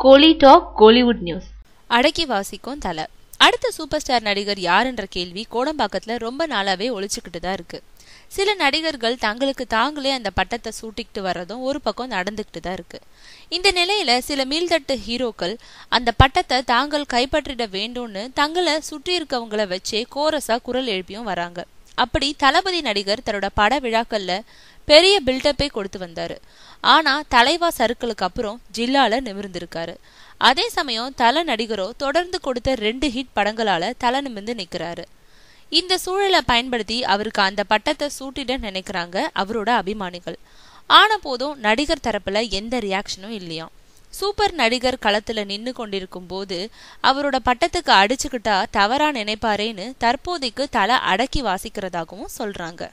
கோலி talk Kollywood news. அடக்கி வாசிக்கும் தல. அடுத்த சூப்பர் ஸ்டார் நடிகர் யாருன்ற கேள்வி கோடம்பாக்கத்துல ரொம்ப நாளாவே ஒழிச்சுக்கிட்டு தான் இருக்கு. சில நடிகர்கள் தங்களுக்கு தாங்களே அந்த பட்டத்தை சூட்டிக்கிட்டு வர்றதும் ஒரு பக்கம் நடந்துகிட்டு தான் இருக்கு. இந்த நிலையில சில மீள்தட்டு ஹீரோக்கள் அந்த பட்டத்தை தாங்கள் கைப்பற்றிட வேண்டும்னு தங்களை சுற்றி இருக்கவங்கள வச்சே கோரஸா குரல் எழுப்பியும் வராங்க. அப்படி தளபதி நடிகர் தன்னோட பட விழாக்கள்ல பெரிய பில்டப்பை கொடுத்து வந்தாரு. ஆனா தலைவா சறுக்களுக்கு அப்புறம் ஜில்லால நிமிர்ந்திருக்காரு. அதே சமயம் தல நடிகரோ தொடர்ந்து கொடுத்த 2 ஹிட் படங்களால தலை நிமிர்ந்து நிக்கிறாரு. இந்த சூழலை பயன்படுத்தி அவருக்கு அந்த பட்டத்தை சூட்டிட நினைக்கிறாங்க அவரோட அபிமானிகள். ஆன போதும் நடிகர் தரப்புல எந்த ரியாக்ஷனும் இல்லையாம். சூப்பர் நடிகர் களத்துல நின்னு கொண்டிருக்கும் போது அவரோட பட்டத்துக்கு அடிச்சுக்கிட்டா தவறா நினைப்பாரேன்னு தற்போதைக்கு தலை அடக்கி வாசிக்கிறதாகவும் சொல்றாங்க.